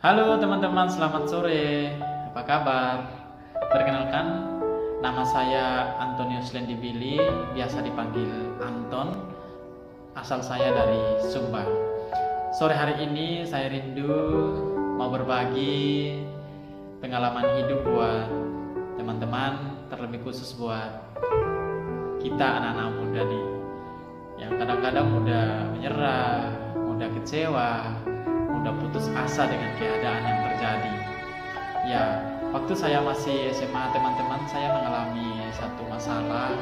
Halo teman-teman, selamat sore. Apa kabar? Perkenalkan, nama saya Antonius Lendibili, biasa dipanggil Anton. Asal saya dari Sumba. Sore hari ini saya rindu mau berbagi pengalaman hidup buat teman-teman, terlebih khusus buat kita anak-anak muda nih, yang kadang-kadang mudah menyerah, mudah kecewa, udah putus asa dengan keadaan yang terjadi. Ya, waktu saya masih SMA teman-teman, saya mengalami satu masalah.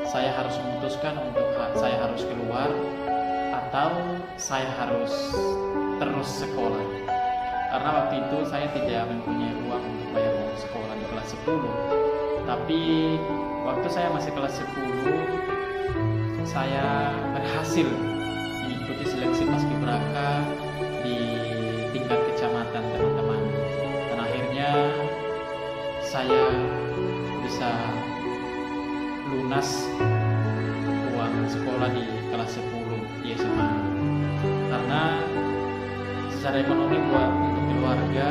Saya harus memutuskan untuk saya harus keluar atau saya harus terus sekolah. Karena waktu itu saya tidak mempunyai uang untuk bayar uang sekolah di kelas 10. Tapi waktu saya masih kelas 10, saya berhasil mengikuti seleksi paskibraka di tingkat kecamatan teman-teman, dan akhirnya saya bisa lunas uang sekolah di kelas 10 di SMA. Karena secara ekonomi untuk keluarga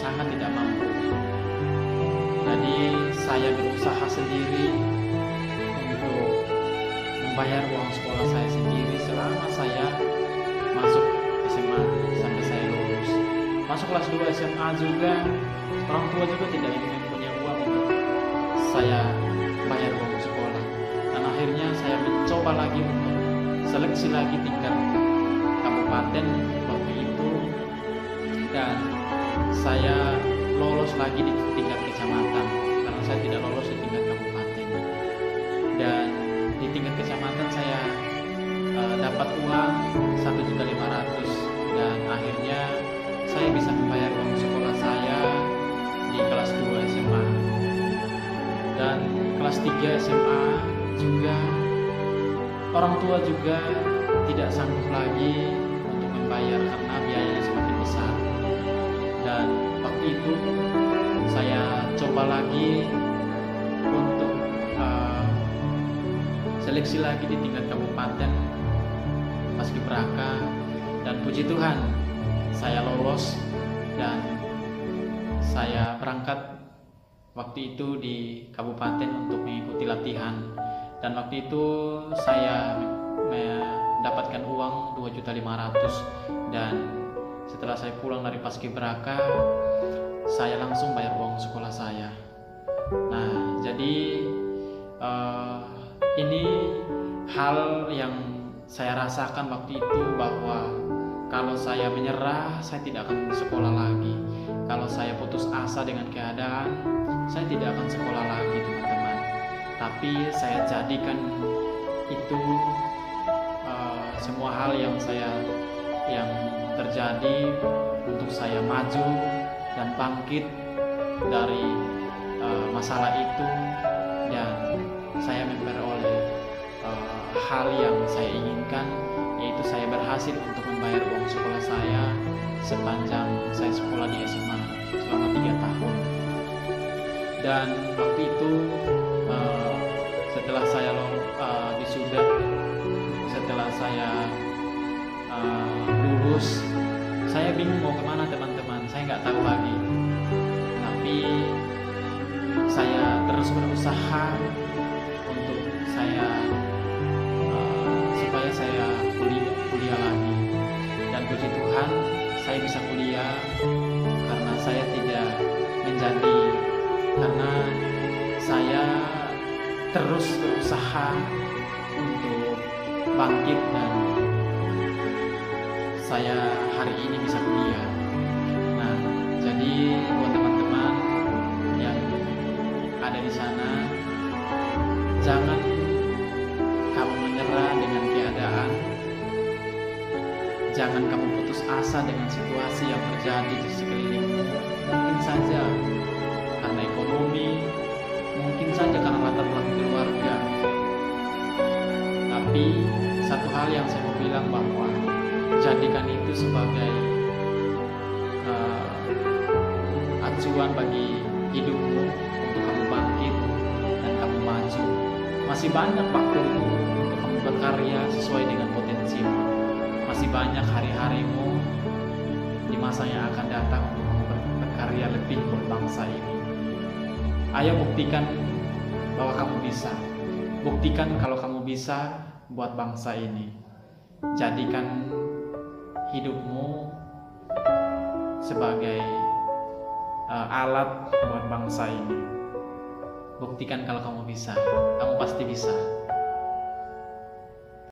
sangat tidak mampu, jadi saya berusaha sendiri untuk membayar uang sekolah saya sendiri selama saya masuk SMA sampai saya lulus. Masuk kelas 2 SMA juga, orang tua juga tidak mempunyai uang untuk saya bayar uang sekolah. Dan akhirnya saya mencoba lagi untuk seleksi lagi tingkat kabupaten waktu itu, dan saya lolos lagi di tingkat kecamatan karena saya tidak lolos di tingkat kabupaten. Dan di tingkat kecamatan saya dapat uang 1.500.000, dan akhirnya saya bisa membayar uang sekolah saya di kelas 2 SMA. Dan kelas 3 SMA juga orang tua juga tidak sanggup lagi untuk membayar karena biayanya semakin besar. Dan waktu itu saya coba lagi untuk seleksi lagi di tingkat kabupaten paskibraka, dan puji Tuhan saya lolos dan saya berangkat waktu itu di kabupaten untuk mengikuti latihan. Dan waktu itu saya mendapatkan uang 2.500.000, dan setelah saya pulang dari paskibraka saya langsung bayar uang sekolah saya. Nah, jadi ini hal yang saya rasakan waktu itu, bahwa kalau saya menyerah, saya tidak akan sekolah lagi. Kalau saya putus asa dengan keadaan, saya tidak akan sekolah lagi, teman-teman. Tapi saya jadikan itu semua hal yang terjadi untuk saya maju dan bangkit dari masalah itu, dan saya memperoleh hal yang saya inginkan, yaitu saya berhasil untuk membayar uang sekolah saya sepanjang saya sekolah di SMA selama 3 tahun. Dan waktu itu setelah saya wisuda, setelah saya lulus, saya bingung mau kemana, teman-teman. Saya nggak tahu lagi, tapi saya terus berusaha untuk supaya saya kuliah lagi. Dan puji Tuhan saya bisa kuliah karena saya tidak menjadi, karena saya terus berusaha untuk bangkit, dan saya hari ini bisa kuliah. Nah, jadi buat teman-teman yang ada di sana, jangan kamu menyerah dengan keadaan, jangan kamu putus asa dengan situasi yang terjadi di sekelilingmu. Mungkin saja karena ekonomi, mungkin saja karena latar belakang keluarga. Tapi satu hal yang saya mau bilang, bahwa jadikan itu sebagai acuan bagi hidupmu untuk kamu bangkit dan kamu maju. Masih banyak waktumu untuk kamu berkarya sesuai dengan potensimu. Masih banyak hari-harimu di masa masa yang akan datang untuk kamu berkarya lebih buat bangsa ini. Ayo buktikan bahwa kamu bisa. Buktikan kalau kamu bisa buat bangsa ini. Jadikan hidupmu sebagai alat buat bangsa ini. Buktikan kalau kamu bisa. Kamu pasti bisa.